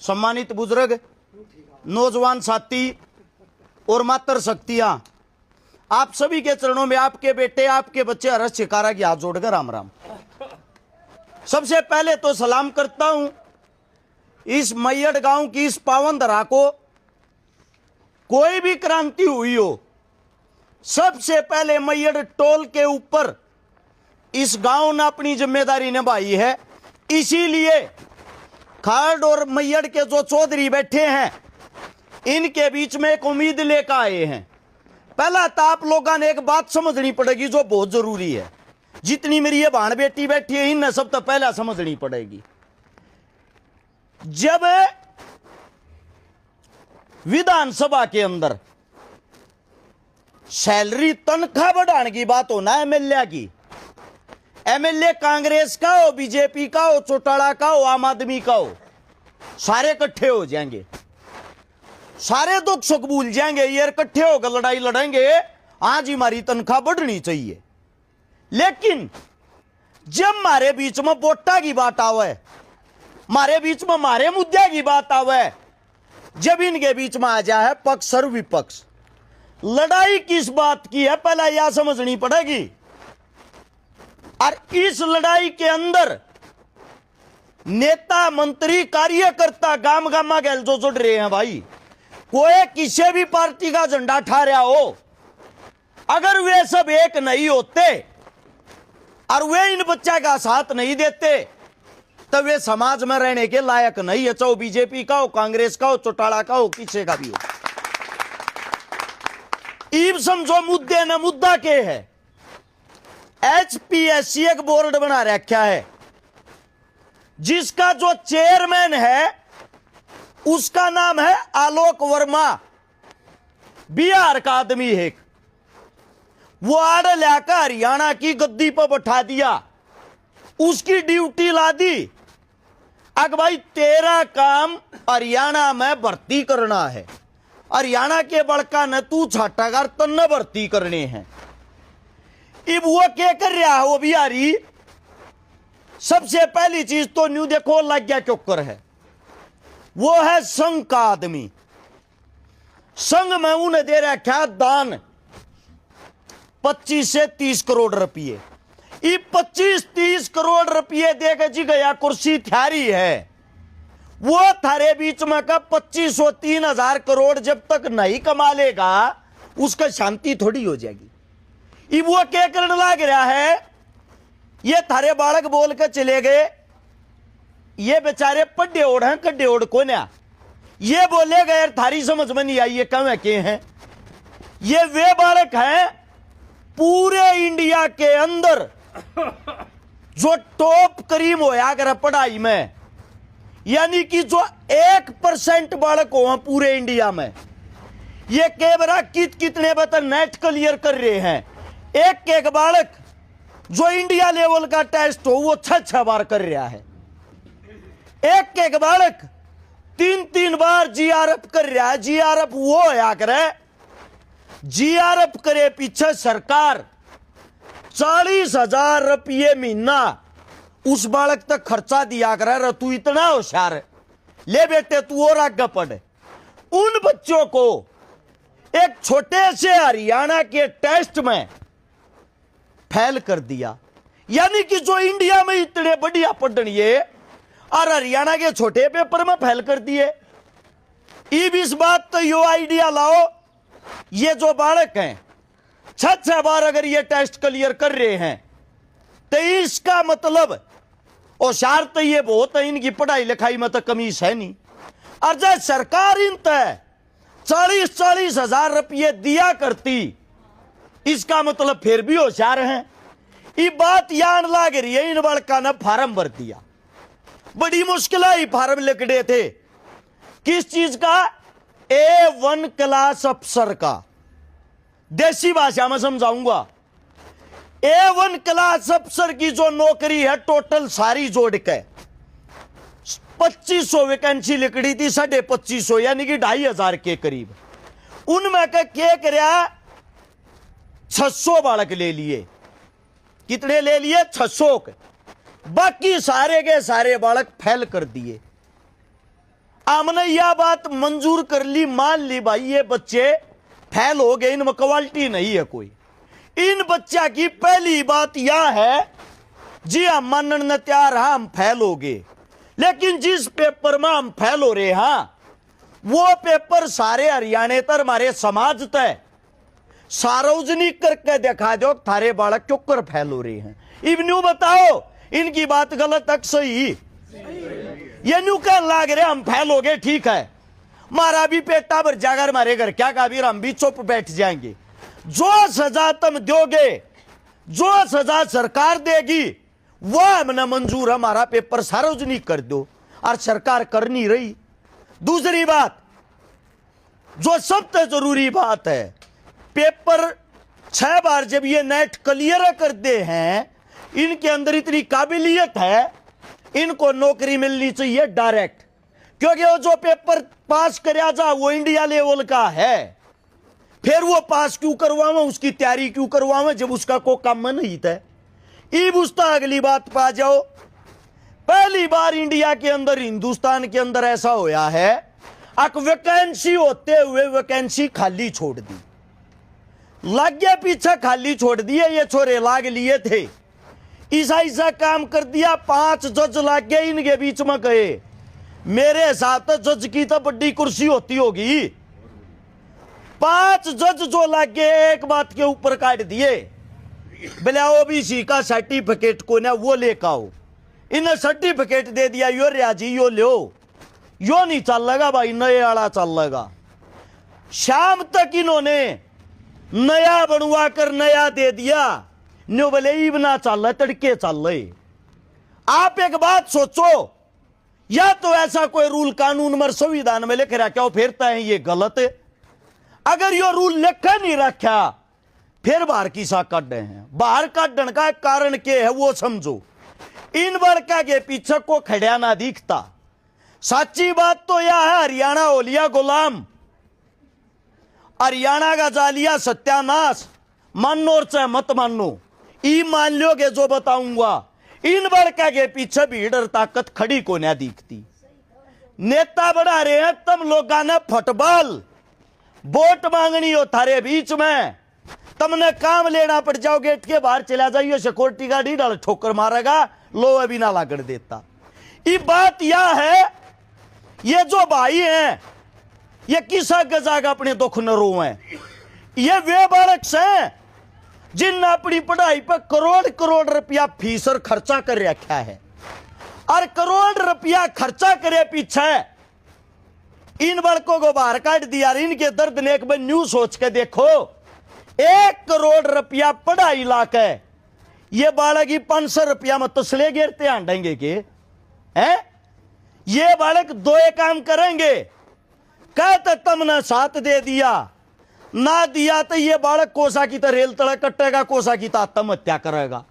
सम्मानित बुजुर्ग, नौजवान साथी और मातर शक्तियां, आप सभी के चरणों में आपके बेटे, आपके बच्चे हर्ष चिकारा की हाथ जोड़कर राम राम। सबसे पहले तो सलाम करता हूं इस मैयड़ गांव की इस पावन धरा को। कोई भी क्रांति हुई हो, सबसे पहले मैयड़ टोल के ऊपर इस गांव ने अपनी जिम्मेदारी निभाई है। इसीलिए खाड़ और मैयड़ के जो चौधरी बैठे हैं, इनके बीच में एक उम्मीद लेकर आए हैं। पहला तो आप लोगों ने एक बात समझनी पड़ेगी जो बहुत जरूरी है। जितनी मेरी ये भाण बेटी बैठी है, इन्हें सब तो पहला समझनी पड़ेगी। जब विधानसभा के अंदर सैलरी तनख्वाह बढ़ाने की बात हो ना, एमएलए की, एमएलए कांग्रेस का हो, बीजेपी का हो, चौटाला का हो, आम आदमी का हो, सारे इकट्ठे हो जाएंगे, सारे दुख सुख भूल जाएंगे, ये इकट्ठे होकर लड़ाई लड़ेंगे, आज हमारी तनख्वाह बढ़नी चाहिए। लेकिन जब हमारे बीच में वोटा की बात आवे, हमारे बीच में हमारे मुद्दे की बात आवे, जब इनके बीच में आ जाए पक्ष और विपक्ष, लड़ाई किस बात की है पहला यह समझनी पड़ेगी। और इस लड़ाई के अंदर नेता, मंत्री, कार्यकर्ता गाम गामा गैल जो जुड़ रहे हैं भाई, कोई किसी भी पार्टी का झंडा ठा रहा हो, अगर वे सब एक नहीं होते और वे इन बच्चा का साथ नहीं देते तो वे समाज में रहने के लायक नहीं है। चाहे बीजेपी का हो, कांग्रेस का हो, चौटाला का हो, किसी का भी हो। ईब समझो मुद्दे न मुद्दा के है। एचपीएससी एक बोर्ड बना रखा है, जिसका जो चेयरमैन है उसका नाम है आलोक वर्मा, बिहार का आदमी है। वो आड़ लाकर हरियाणा की गद्दी पर बैठा दिया, उसकी ड्यूटी ला दी। अग भाई तेरा काम हरियाणा में भर्ती करना है, हरियाणा के बड़का न तू छाटागार तन्ने भर्ती करने हैं। इब वो क्या कर रहा है वो बिहारी, सबसे पहली चीज तो न्यू देखो लग गया चौकर है, वो है संघ का आदमी। संघ में उन्हें दे रखा दान 25 से 30 करोड़ रुपये। ये 25-30 करोड़ रुपये देकर जी गया कुर्सी थारी है, वो थारे बीच में का 25-3,000 करोड़ जब तक नहीं कमा लेगा उसका शांति थोड़ी हो जाएगी। ये वो क्या करने लग रहा है, ये थारे बालक बोल कर चले गए, ये बेचारे पड्डे ओढ़ हैं, कड्डे ओढ़ को ना, ये बोले गए थारी समझ में नहीं आई ये कम है के हैं। ये वे बालक हैं पूरे इंडिया के अंदर जो टॉप करीम होया कर पढ़ाई में, यानी कि जो 1% बालक हो पूरे इंडिया में। ये कैमरा कितने बता नेट क्लियर कर रहे हैं। एक बालक जो इंडिया लेवल का टेस्ट हो वो 6 बार कर रहा है। एक बालक 3 बार जीआरएफ कर रहा है। जीआरएफ वो होया करे, जीआरएफ करे पीछे सरकार 40,000 रुपये महीना उस बालक तक खर्चा दिया करे। तू इतना होशियार ले बेटे, तू और आगे पढ़। उन बच्चों को एक छोटे से हरियाणा के टेस्ट में फेल कर दिया, यानी कि जो इंडिया में इतने बढ़िया पढ़निए और हरियाणा के छोटे पेपर में फेल कर दिए। इब इस बात तो यो आइडिया लाओ, ये जो बालक हैं 6 बार अगर ये टेस्ट क्लियर कर रहे हैं तो इसका मतलब होशियार तो ये बहुत है, इनकी पढ़ाई लिखाई में तो कमी है नहीं। और जब सरकार इन तय 40,000 रुपये दिया करती, इसका मतलब फिर भी होशियार हैं। ये बात यान लाग रही है, इन बालका ने फार्म भर दिया, बड़ी मुश्किल आई फार्म लिखने थे। किस चीज का? A1 क्लास अफसर का। देसी भाषा में समझाऊंगा। A1 क्लास अफसर की जो नौकरी है टोटल सारी जोड़ के 2500 वैकेंसी लिखड़ी थी, 2550 यानी कि 2,500 के करीब। उनमें क्या कराया, 600 बालक ले लिए। कितने ले लिए? 600 के। बाकी सारे के सारे बालक फेल कर दिए। हमने यह बात मंजूर कर ली, मान ली भाई ये बच्चे फेल हो गए, इनमें क्वालिटी नहीं है कोई। इन बच्चा की पहली बात यह है जी हम मानने न तैयार है हम फेल हो गए, लेकिन जिस पेपर में हम फेल हो रहे हैं वो पेपर सारे हरियाणा तर हमारे समाज तय सार्वजनिक करके दिखा दो थारे बालक क्यों कर फेल हो रहे हैं। इवन्यू बताओ इनकी बात गलत तक सही, ये न्यू कर लाग रहे हम फेल हो गए, ठीक है मारा भी पेटा भर जाकर मारे घर क्या काबिर हम भी चुप बैठ जाएंगे। जो सजा तुम दोगे, जो सजा सरकार देगी वो हमने मंजूर, हमारा पेपर सार्वजनिक कर दो, और सरकार कर नहीं रही। दूसरी बात जो सबसे जरूरी बात है, पेपर 6 बार जब ये नेट क्लियर करते हैं, इनके अंदर इतनी काबिलियत है, इनको नौकरी मिलनी चाहिए डायरेक्ट, क्योंकि वो जो पेपर पास कराया जा वो इंडिया लेवल का है, फिर वो पास क्यों करवावे, उसकी तैयारी क्यों करवावे जब उसका कोई काम नहीं था। इब उसका अगली बात पा जाओ, पहली बार इंडिया के अंदर हिंदुस्तान के अंदर ऐसा होया है, एक वैकेंसी होते हुए वैकेंसी खाली छोड़ दी, लागे पीछे खाली छोड़ दिए, ये छोरे लाग लिए थे, ऐसा काम कर दिया, 5 जज लाग गए इनके बीच में गए। मेरे हिसाब से जज की तो बड़ी कुर्सी होती होगी, 5 जज जो लाग गए एक बात के ऊपर काट दिए, बोले ओबीसी का सर्टिफिकेट को ना वो लेकर आओ, इन्हें सर्टिफिकेट दे दिया, यो रियाजी यो लो, यो नहीं चल लगा भाई, नए आड़ा चल लगा। शाम तक इन्होंने नया बनवा कर नया दे दिया, न्यू बोले ईब ना चल रहा तड़के चल रहे। आप एक बात सोचो, या तो ऐसा कोई रूल कानून में संविधान में लिख रखा हो फेरता है ये गलत है, अगर यो रूल लिखा नहीं रखा फिर बाहर किसा काट रहे हैं, बाहर काटने का कारण क्या है वो समझो। इन बड़का के पीछे को खड़ा ना दिखता। सच्ची बात तो यह है हरियाणा हो लिया गुलाम, हरियाणा का जालिया सत्यानाश, मानो और चाहे मत मानो, ई मान लोगे जो बताऊंगा, इन बड़का के पीछे भीड़ और ताकत खड़ी को ना दिखती। नेता बना रहे हैं तुम लोगों ने फुटबॉल, वोट मांगनी हो थारे बीच में, तुमने काम लेना पड़ जाओ, गेट के बाहर चला जाइए, सिक्योरिटी गार्ड डाल ठोकर मारेगा, लो अभी ना लागड़ देता। ये बात यह है, ये जो भाई हैं ये किसा गजाग अपने दुख न रोए, ये वे बालक हैं जिनने अपनी पढ़ाई पर करोड़ करोड़ रुपया फीस और खर्चा कर रखा है, और करोड़ रुपया खर्चा करे पीछे इन बालकों को बाहर काट दिया। इनके दर्द ने एक बार न्यूज सोच के देखो, 1 करोड़ रुपया पढ़ाई लाके ये बालक ही 500 रुपया में तसले गिरते आंडेंगे के हैं। ये बालक 2 काम करेंगे, कहते तुमने साथ दे दिया, ना दिया तो ये बालक कोसा की तरह रेल तड़क कटेगा, कोसा की तो आत्महत्या करेगा।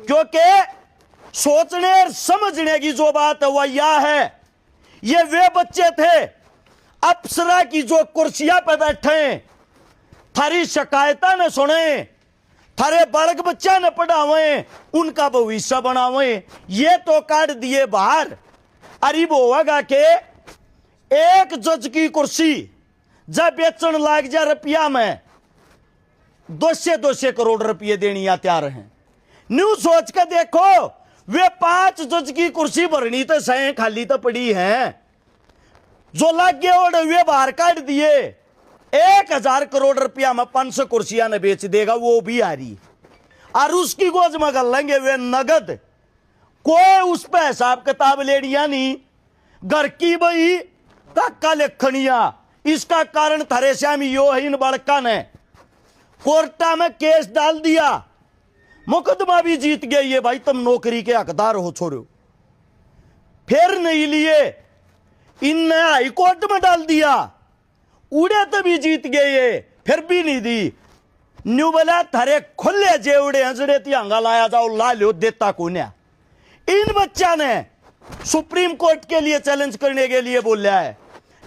क्योंकि सोचने और समझने की जो बात है वह यह है, ये वे बच्चे थे अप्सरा की जो कुर्सियां पर बैठे, थारी शिकायता ने सुने, थारे बालक बच्चा ने पढ़ावे, उनका भविष्य बनावे, ये तो काट दिए बाहर। अरीब होगा के एक जज की कुर्सी जब बेचन लाग जा रुपया में 200 करोड़ रुपये देनी तैयार हैं। न्यूज सोच के देखो, वे 5 जज की कुर्सी भरनी तो सही खाली तो पड़ी है, जो लागे और वे बाहर काट दिए। 1000 करोड़ रुपया में 500 कुर्सियां ने बेच देगा, वो भी आ रही, और उसकी गोज में कर लेंगे वे नगद, कोई उस पर हिसाब किताब लेनिया नहीं, घर की बही धक्का लिखनिया। इसका कारण थारे श्यामी यो है, इन बड़का ने कोर्टा में केस डाल दिया, मुकदमा भी जीत गए, ये भाई तुम नौकरी के हकदार हो छोड़ो, फिर नहीं लिए, इनने हाई कोर्ट में डाल दिया, उड़े तो भी जीत गए ये, फिर भी नहीं दी। न्यू बोला थारे खुले जेवड़े हंसड़े तिहंगा लाया जाओ, ला लो, देता कौन है। इन बच्चा ने सुप्रीम कोर्ट के लिए चैलेंज करने के लिए बोला है,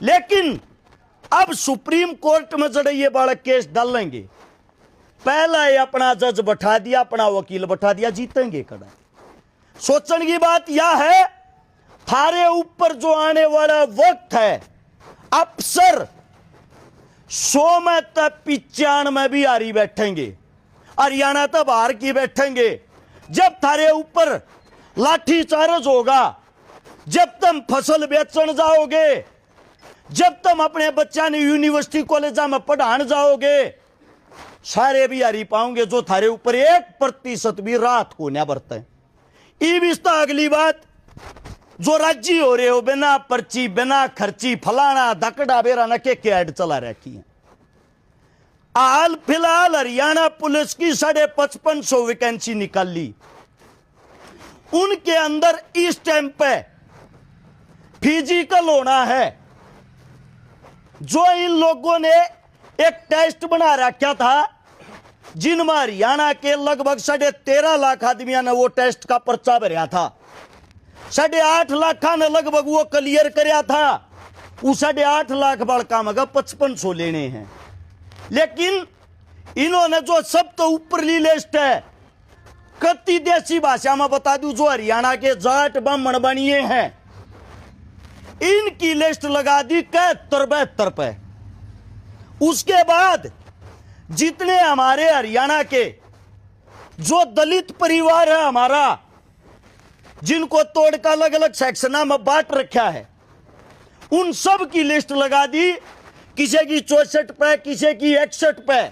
लेकिन अब सुप्रीम कोर्ट में जड़े ये बालक केस डालेंगे, पहला ये अपना जज बैठा दिया, अपना वकील बैठा दिया, जीतेंगे कड़ा। सोचने की बात यह है थारे ऊपर जो आने वाला वक्त है, अफसर 100 में तक 95 में भी आ रही बैठेंगे, हरियाणा तक बाहर की बैठेंगे। जब थारे ऊपर लाठी चार्ज होगा, जब तुम फसल बेचन जाओगे, जब तुम अपने बच्चा ने यूनिवर्सिटी कॉलेज में पढ़ाने जाओगे, सारे भी हरी पाओगे जो थारे ऊपर 1% भी रात को न बरते। अगली बात, जो राज्य हो रहे हो बिना पर्ची बिना खर्ची फलाना धकड़ा बेरा न के ऐड चला रखी है। हाल फिलहाल हरियाणा पुलिस की 5500 वैकेंसी निकाल ली। उनके अंदर इस टाइम पे फिजिकल होना है। जो इन लोगों ने एक टेस्ट बना रखा था, जिनमें हरियाणा के लगभग 13.5 लाख आदमियों ने वो टेस्ट का पर्चा भरा था। 8.5 लाख ने लगभग वो क्लियर कराया था। वो 8.5 लाख बालका में 5500 लेने हैं। लेकिन इन्होंने जो सब तो ऊपरली लिस्ट है, कत्ती देसी भाषा में बता दूं, जो हरियाणा के जाट ब्राह्मण बनिए हैं, इनकी लिस्ट लगा दी 71-72 पे। उसके बाद जितने हमारे हरियाणा के जो दलित परिवार है हमारा, जिनको तोड़ का अलग अलग सेक्शना में बांट रखा है, उन सब की लिस्ट लगा दी। किसी की 64 पे, किसी की 61 पे,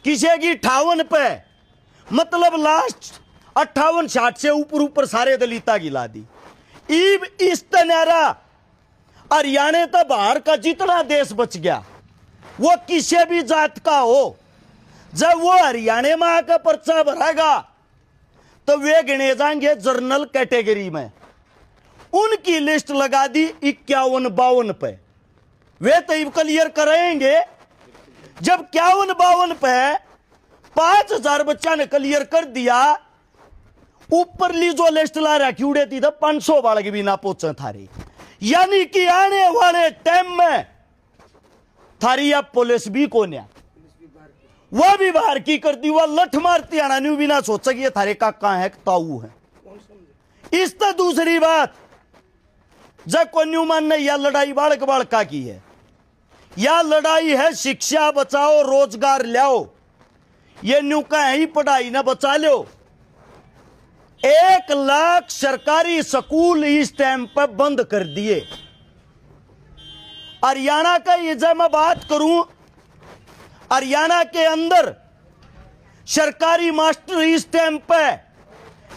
किसी की 58 पे, मतलब लास्ट 58-60 से ऊपर सारे दलिता गिला दी। इस तनारा हरियाणा तो बाहर का जितना देश बच गया, वो किसी भी जात का हो, जब वो हरियाणा में आकर पर्चा भरेगा तो वे गिने जाएंगे जर्नल कैटेगरी में। उनकी लिस्ट लगा दी 51-52 पे। वे तो क्लियर करेंगे। जब 51-52 पे 5000 बच्चा ने क्लियर कर दिया, ऊपरली जो लिस्ट ला रखी उड़े थी तो 500 बालक भी ना पहुंचे थारी। यानी कि आने वाले टाइम में थारी अब पुलिस भी कौन है, वह भी बाहर की कर दी। वह लठ मारती आना न्यू भी ना सोचा कि ये थारे का कहां है, ताऊ है। इस तो दूसरी बात, जब को न्यूमन ने यह लड़ाई बालक बालका की है, यह लड़ाई है शिक्षा बचाओ रोजगार लाओ। ये न्यू का ही पढ़ाई ना बचा लो। 1 लाख सरकारी स्कूल इस टाइम पर बंद कर दिए। हरियाणा का ये जब मैं बात करूं, हरियाणा के अंदर सरकारी मास्टर इस टाइम पे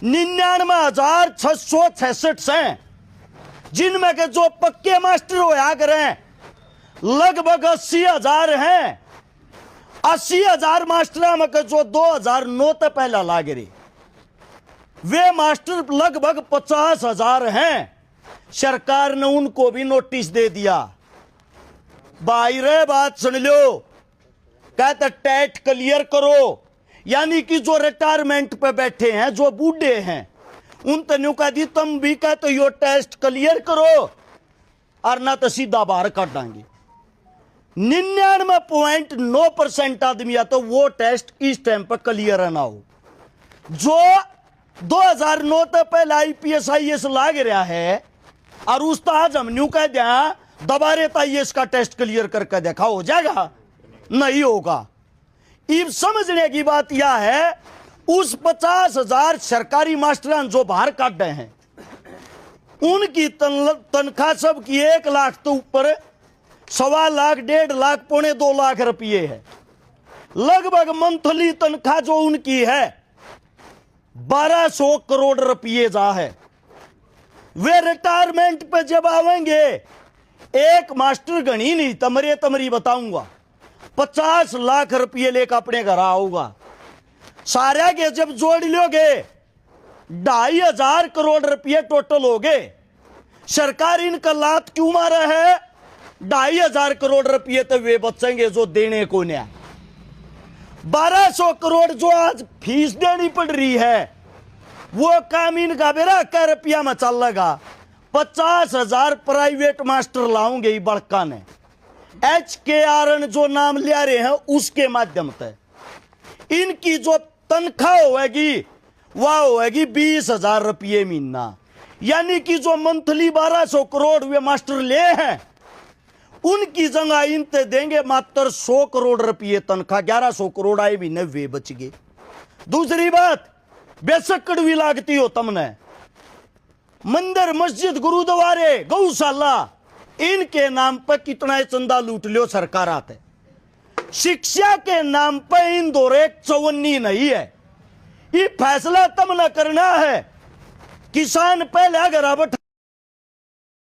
99,666 हैं, जिनमें के जो पक्के मास्टर होया करें लगभग 80,000 हैं। 80,000 मास्टर में के जो 2009 तक पहला लाग रहे, वे मास्टर लगभग 50,000 हैं। सरकार ने उनको भी नोटिस दे दिया। भाई रे बात सुन लो, कहते टेट क्लियर करो। यानी कि जो रिटायरमेंट पे बैठे हैं, जो बूढ़े हैं, उन तनु कह दी तुम भी कहते यो टेस्ट क्लियर करो और ना तो सीधा बाहर काट देंगे। 99.9% आदमी तो वो टेस्ट इस टाइम पर क्लियर ना हो। जो 2009 तक पहले IPS IAS लाग रहा है और उस आज हम न्यू कह दिया दोबारे IAS का टेस्ट क्लियर करके देखा, हो जाएगा? नहीं होगा। अब समझने की बात यह है, उस 50,000 सरकारी मास्टर जो बाहर काट रहे हैं, उनकी तनख्वाह सब की 1 लाख तो ऊपर 1.25 लाख 1.5 लाख 1.25-2 लाख रुपये है। लगभग मंथली तनख्वाह जो उनकी है 1200 करोड़ रुपये जा है। वे रिटायरमेंट पे जब आवेंगे, एक मास्टर गणी नहीं तमरी बताऊंगा, 50 लाख रुपये लेकर अपने घर आऊंगा। सारे के जब जोड़ लोगे 2,500 करोड़ रुपये टोटल हो गए। सरकार इनका लात क्यों मारा है? 2,500 करोड़ रुपये तो वे बचेंगे जो देने को नहीं। 1200 करोड़ जो आज फीस देनी पड़ रही है, वो काम इनका बेरा क्या रुपया में चल लगा। 50,000 प्राइवेट मास्टर लाऊंगे बड़का ने, HKRN जो नाम ले रहे हैं उसके माध्यम से इनकी जो तनख्वाह होगी वह होगी 20,000 रुपये महीना। यानी कि जो मंथली 1200 करोड़ वे मास्टर ले हैं, उनकी जगह इनते देंगे मात्र 100 करोड़ रुपये तनख्वाह। 1100 करोड़ आए भी न वे बच गए। दूसरी बात, बेशक कड़वी लागती हो तमने, मंदिर मस्जिद गुरुद्वारे गौशाला इनके नाम पर कितना चंदा लूट लियो सरकार आते। शिक्षा के नाम पर इन दौरे चौवन्नी नहीं है। ये फैसला तमने करना है। किसान पहले घर बैठा